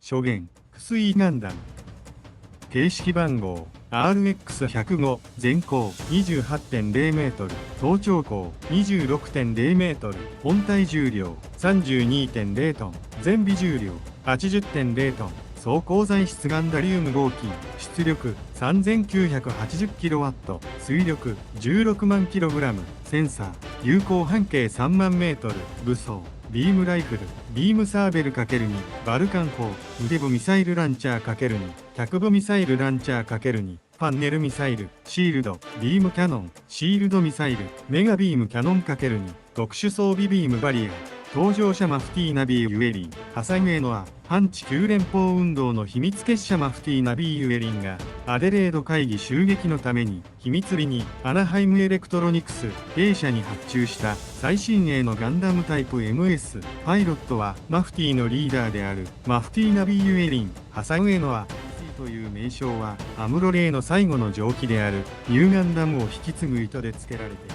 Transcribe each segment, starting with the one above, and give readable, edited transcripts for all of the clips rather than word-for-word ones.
初言、薬ガンダム。形式番号、RX105、全高 28.0 メートル、頭頂高 26.0 メートル、本体重量 32.0 トン、全備重量 80.0 トン、走行材質ガンダリウム合金、出力 3980kW、推力16万 kg、センサー、有効半径3万メートル、武装、ビームライフル、ビームサーベル ×2、バルカン砲、腕部ミサイルランチャー ×2、脚部ミサイルランチャー ×2、ファンネルミサイル、シールド、ビームキャノン、シールドミサイル、メガビームキャノン ×2、特殊装備ビームバリア、搭乗者マフティーナビーユエリン、ハサウェイノア、反地球連邦運動の秘密結社マフティーナビーユエリンが、アデレード会議襲撃のために、秘密裏にアナハイムエレクトロニクス、A 社に発注した最新鋭のガンダムタイプ MS、パイロットはマフティーのリーダーであるマフティーナビーユエリン、ハサウェイノア、という名称は、アムロレイの最後の蒸気であるニューガンダムを引き継ぐ意図で付けられている。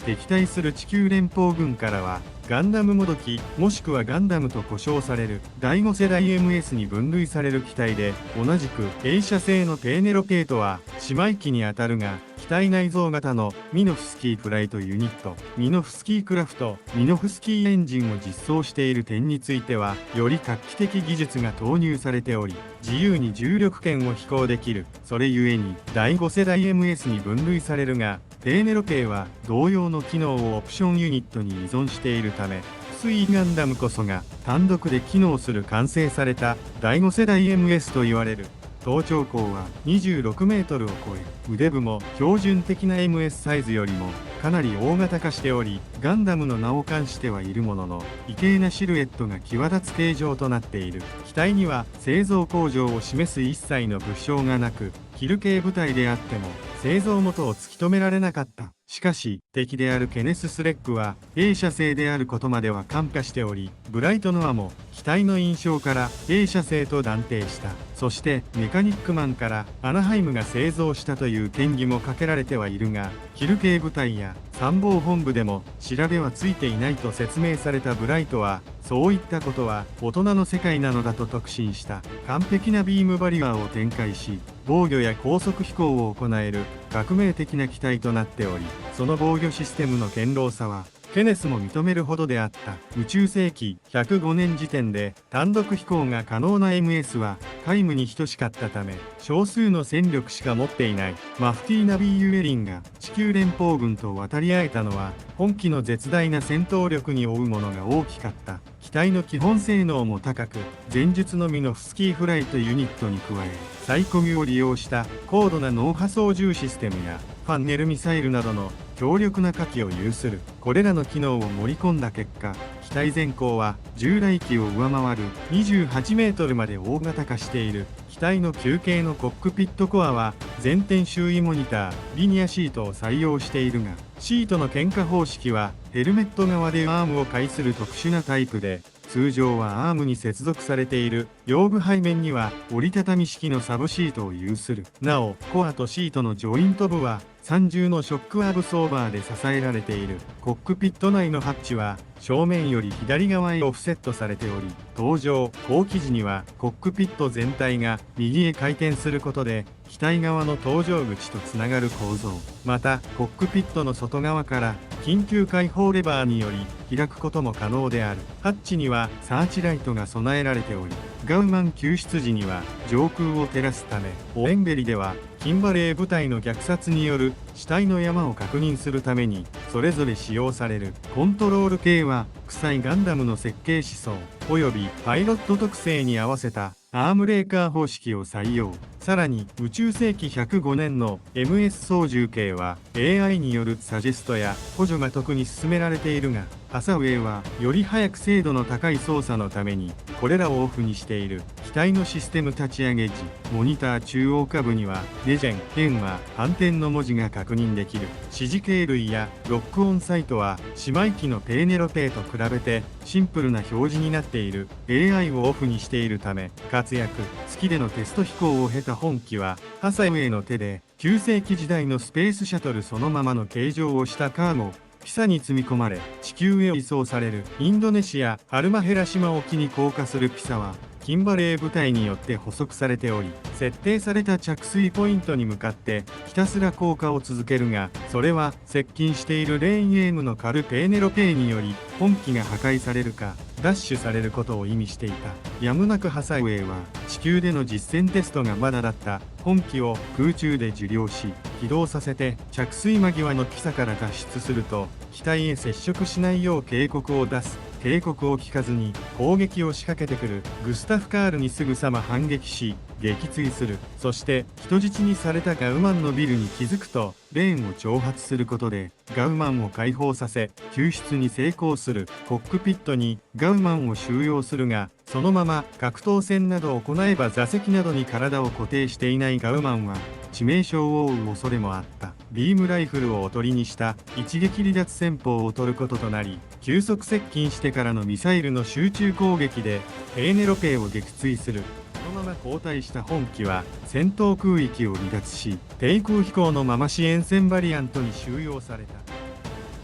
敵対する地球連邦軍からは、ガンダムもどき、もしくはガンダムと呼称される第5世代 MS に分類される機体で、同じくA社製のペーネロペートは姉妹機にあたるが、機体内蔵型のミノフスキーフライトユニット、ミノフスキークラフト、ミノフスキーエンジンを実装している点については、より画期的技術が投入されており、自由に重力圏を飛行できる。それゆえに、第5世代 MS に分類されるが、ペーネロペーは同様の機能をオプションユニットに依存しているため、水ガンダムこそが単独で機能する完成された第5世代 MS と言われる。頭頂高は26メートルを超え、腕部も標準的な MS サイズよりもかなり大型化しており、ガンダムの名を冠してはいるものの、異形なシルエットが際立つ形状となっている。機体には製造工場を示す一切の物証がなく、キル系部隊であっても製造元を突き止められなかった。しかし、敵であるケネス・スレッグは A 社製であることまでは看過しており、ブライト・ノアも機体の印象から A 社製と断定した。そしてメカニックマンからアナハイムが製造したという嫌疑もかけられてはいるが、キル系部隊や参謀本部でも調べはついていないと説明されたブライトは、そういったことは大人の世界なのだと確信した。完璧なビームバリアを展開し、防御や高速飛行を行える革命的な機体となっており、その防御システムの堅牢さはケネスも認めるほどであった。宇宙世紀105年時点で単独飛行が可能な MS は皆無に等しかったため、少数の戦力しか持っていないマフティーナビーユエリンが地球連邦軍と渡り合えたのは、本機の絶大な戦闘力に負うものが大きかった。機体の基本性能も高く、前述のミノフスキーフライトユニットに加え、サイコミを利用した高度な脳波操縦システムやファンネルミサイルなどの強力な火器を有する。これらの機能を盛り込んだ結果、機体全高は従来機を上回る28メートルまで大型化している。機体の球形のコックピットコアは全天周囲モニター、リニアシートを採用しているが、シートの喧嘩方式はヘルメット側でアームを介する特殊なタイプで、通常はアームに接続されている。腰部背面には折りたたみ式のサブシートを有する。なお、コアとシートのジョイント部は三重のショックアブソーバーで支えられている。コックピット内のハッチは正面より左側へオフセットされており、搭乗・降機時にはコックピット全体が右へ回転することで、機体側の搭乗口とつながる構造。また、コックピットの外側から緊急開放レバーにより開くことも可能である。ハッチにはサーチライトが備えられており、ガウマン救出時には上空を照らすため、オエンベリではキンバレー部隊の虐殺による死体の山を確認するためにそれぞれ使用される。コントロール系は臭いガンダムの設計思想及びパイロット特性に合わせたアームレーカー方式を採用。さらに宇宙世紀105年の MS 操縦系は AI によるサジェストや補助が特に進められているが、ハサウェイはより早く精度の高い操作のためにこれらをオフにしている。機体のシステム立ち上げ時、モニター中央下部にはレジェン、変は反転の文字が確認できる。指示系類やロックオンサイトは姉妹機のペーネロペイと比べてシンプルな表示になっている。 AI をオフにしているため活躍。月でのテスト飛行を経た本機はハサウェイの手で9世紀時代のスペースシャトルそのままの形状をしたカーゴピサに積み込まれ地球へ移送される。インドネシアハルマヘラ島沖に降下するピサはキンバレー部隊によって捕捉されており、設定された着水ポイントに向かってひたすら降下を続けるが、それは接近しているレーン AM のカルペーネロペーにより本機が破壊されるかダッシュされることを意味していた。やむなくハサウェイは地球での実戦テストがまだだった本機を空中で受領し起動させて、着水間際の機差から脱出すると機体へ接触しないよう警告を出す。警告を聞かずに攻撃を仕掛けてくるグスタフ・カールにすぐさま反撃し撃墜する。そして人質にされたガウマンのビルに気づくとレーンを挑発することでガウマンを解放させ救出に成功する。コックピットにガウマンを収容するが、そのまま格闘戦などを行えば座席などに体を固定していないガウマンは致命傷を負う恐れもあった。ビームライフルをおとりにした一撃離脱戦法を取ることとなり、急速接近してからのミサイルの集中攻撃でペーネロペーを撃墜する。そのまま後退した本機は戦闘空域を離脱し、低空飛行のまま支援船バリアントに収容された。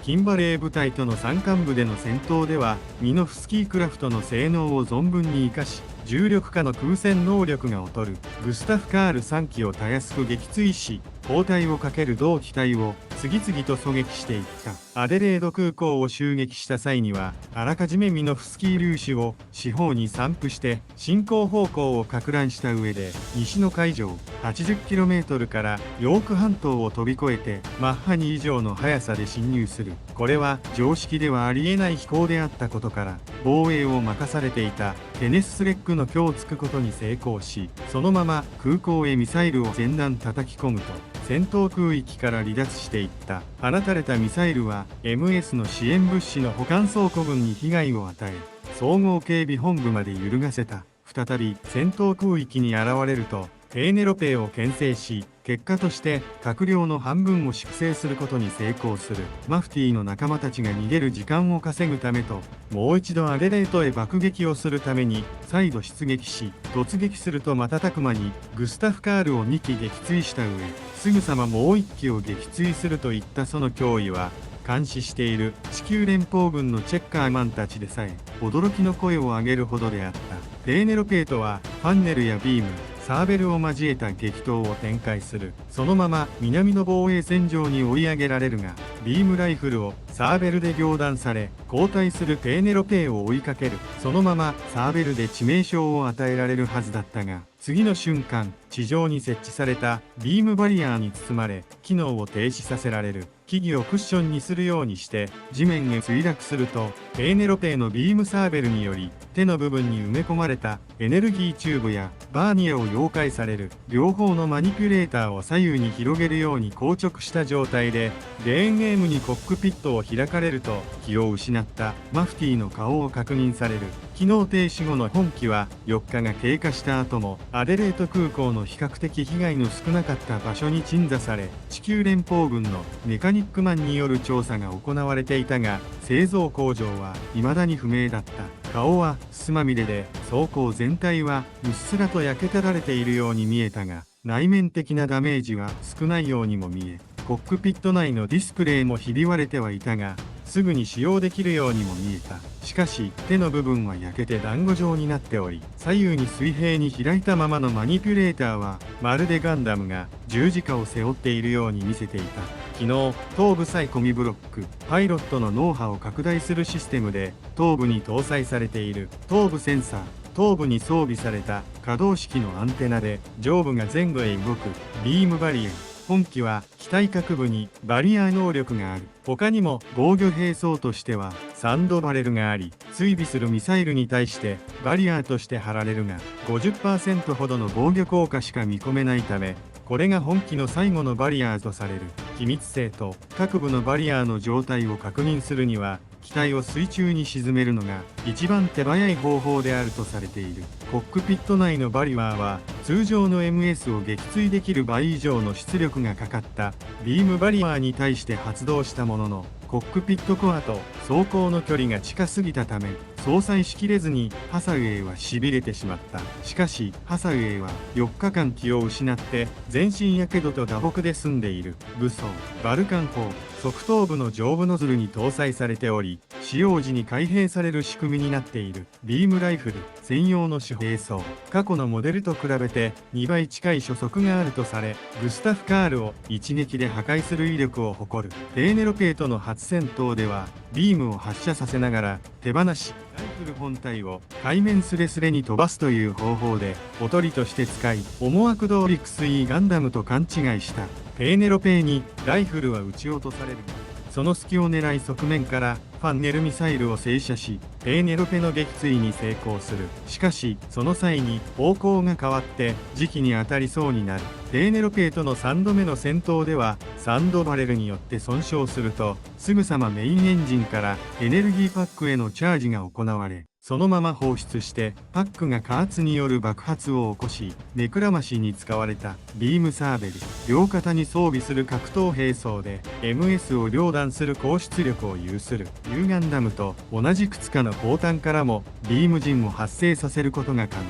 キンバレー部隊との山間部での戦闘ではミノフスキークラフトの性能を存分に生かし、重力下の空戦能力が劣るグスタフ・カール3機をたやすく撃墜し、交代をかける同機体を次々と狙撃していった。アデレード空港を襲撃した際にはあらかじめミノフスキー粒子を四方に散布して進行方向を攪乱した上で、西の海上 80km からヨーク半島を飛び越えてマッハ2以上の速さで侵入する。これは常識ではありえない飛行であったことから、防衛を任されていたテネス・スレッグの虚をつくことに成功し、そのまま空港へミサイルを前段叩き込むと戦闘空域から離脱していった。放たれたミサイルは MS の支援物資の保管倉庫群に被害を与え、総合警備本部まで揺るがせた。再び戦闘空域に現れるとペーネロペーを牽制し、結果として閣僚の半分を粛清することに成功する。マフティーの仲間たちが逃げる時間を稼ぐためと、もう一度アデレートへ爆撃をするために再度出撃し、突撃すると瞬く間にグスタフ・カールを2機撃墜した上、すぐさまもう1機を撃墜するといったその脅威は、監視している地球連邦軍のチェッカーマンたちでさえ驚きの声を上げるほどであった。ペーネロペートはファンネルやビーム、サーベルを交えた激闘を展開する。そのまま南の防衛線上に追い上げられるが、ビームライフルをサーベルで両断され、後退するペーネロペーを追いかける。そのままサーベルで致命傷を与えられるはずだったが、次の瞬間、地上に設置されたビームバリアーに包まれ、機能を停止させられる。木々をクッションにするようにして地面へ墜落すると、ペーネロペーのビームサーベルにより手の部分に埋め込まれたエネルギーチューブやバーニアを溶解される。両方のマニピュレーターを左右に広げるように硬直した状態でレーン AM にコックピットを開かれると、気を失ったマフティーの顔を確認される。機能停止後の本機は4日が経過した後もアデレート空港の比較的被害の少なかった場所に鎮座され、地球連邦軍のメカニックマンによる調査が行われていたが、製造工場は未だに不明だった。顔はすまみれで装甲全体はうっすらと焼けただれているように見えたが、内面的なダメージは少ないようにも見え、コックピット内のディスプレイもひび割れてはいたが、すぐに使用できるようにも見えた。しかし手の部分は焼けて団子状になっており、左右に水平に開いたままのマニピュレーターはまるでガンダムが十字架を背負っているように見せていた。昨日、頭部サイコミブロック、パイロットの脳波を拡大するシステムで頭部に搭載されている頭部センサー、頭部に装備された可動式のアンテナで上部が前後へ動くビームバリア。本機は機体各部にバリア能力がある。他にも防御兵装としてはサンドバレルがあり、追尾するミサイルに対してバリアとして貼られるが 50% ほどの防御効果しか見込めないため、これが本機の最後のバリアーとされる。機密性と各部のバリアーの状態を確認するには、機体を水中に沈めるのが一番手早い方法であるとされている。コックピット内のバリアーは通常の MS を撃墜できる倍以上の出力がかかったビームバリアーに対して発動したものの、コックピットコアと走行の距離が近すぎたため相殺しきれずにハサウェイは痺れてしまった。しかしハサウェイは4日間気を失って全身やけどと打撲で済んでいる。武装バルカン砲側頭部の上部ノズルに搭載されており、使用時に開閉される仕組みになっている。ビームライフル専用の手兵装。過去のモデルと比べて2倍近い初速があるとされ、グスタフ・カールを一撃で破壊する威力を誇る。ペーネロペートの初戦闘ではビームを発射させながら手放し、ライフル本体を海面スレスレに飛ばすという方法でおとりとして使い、思惑通りクスイガンダムと勘違いしたペーネロペーにライフルは撃ち落とされる。その隙を狙い側面からファンネルミサイルを静射し、ペーネロペの撃墜に成功する。しかしその際に方向が変わって時期に当たりそうになる。ペーネロペーとの3度目の戦闘ではサンドバレルによって損傷すると、すぐさまメインエンジンからエネルギーパックへのチャージが行われ、そのまま放出してパックが加圧による爆発を起こし、ネクラマシに使われたビームサーベル。両肩に装備する格闘兵装で MS を両断する高出力を有する。ユーガンダムと同じくつかの砲弾からもビーム陣を発生させることが可能。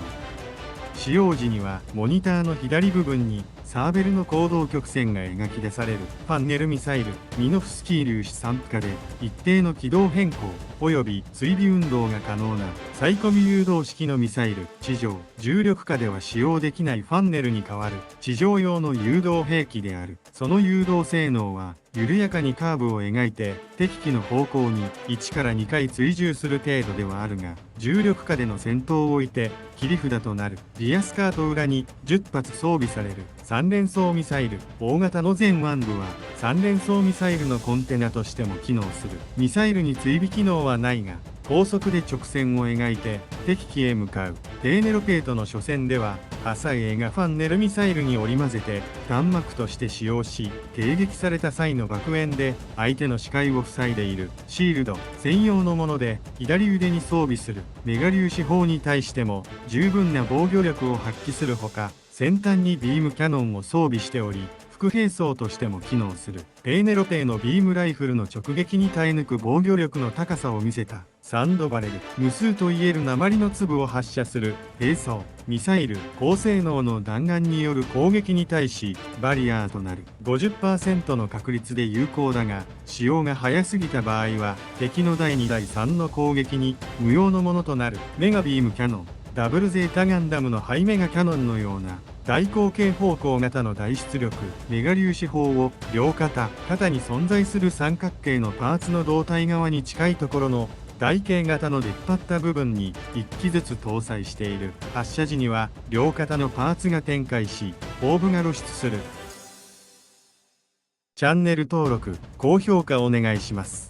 使用時にはモニターの左部分にサーベルの行動曲線が描き出される。ファンネルミサイルミノフスキー粒子散布下で一定の軌道変更及び追尾運動が可能なサイコミ誘導式のミサイル。地上重力下では使用できないファンネルに代わる地上用の誘導兵器である。その誘導性能は緩やかにカーブを描いて敵機の方向に1から2回追従する程度ではあるが、重力下での戦闘を置いて切り札となる。リアスカート裏に10発装備される3連装ミサイル。大型の全腕部は3連装ミサイルのコンテナとしても機能する。ミサイルに追尾機能はないが、高速で直線を描いて敵機へ向かう。ペーネロペートの初戦ではハサウェイがファンネルミサイルに織り交ぜて弾幕として使用し、迎撃された際の爆炎で相手の視界を塞いでいる。シールド専用のもので左腕に装備する。メガ粒子砲に対しても十分な防御力を発揮するほか、先端にビームキャノンを装備しており、副兵装としても機能する。ペーネロペーのビームライフルの直撃に耐え抜く防御力の高さを見せた。サンドバレル無数といえる鉛の粒を発射する兵装。ミサイル高性能の弾丸による攻撃に対しバリアーとなる。 50% の確率で有効だが、使用が早すぎた場合は敵の第2第3の攻撃に無用のものとなる。メガビームキャノンダブルゼータガンダムのハイメガキャノンのような大口径方向型の大出力メガ粒子砲を両肩に存在する三角形のパーツの胴体側に近いところの台形型の出っ張った部分に1機ずつ搭載している。発射時には両肩のパーツが展開し、砲部が露出する。チャンネル登録・高評価お願いします。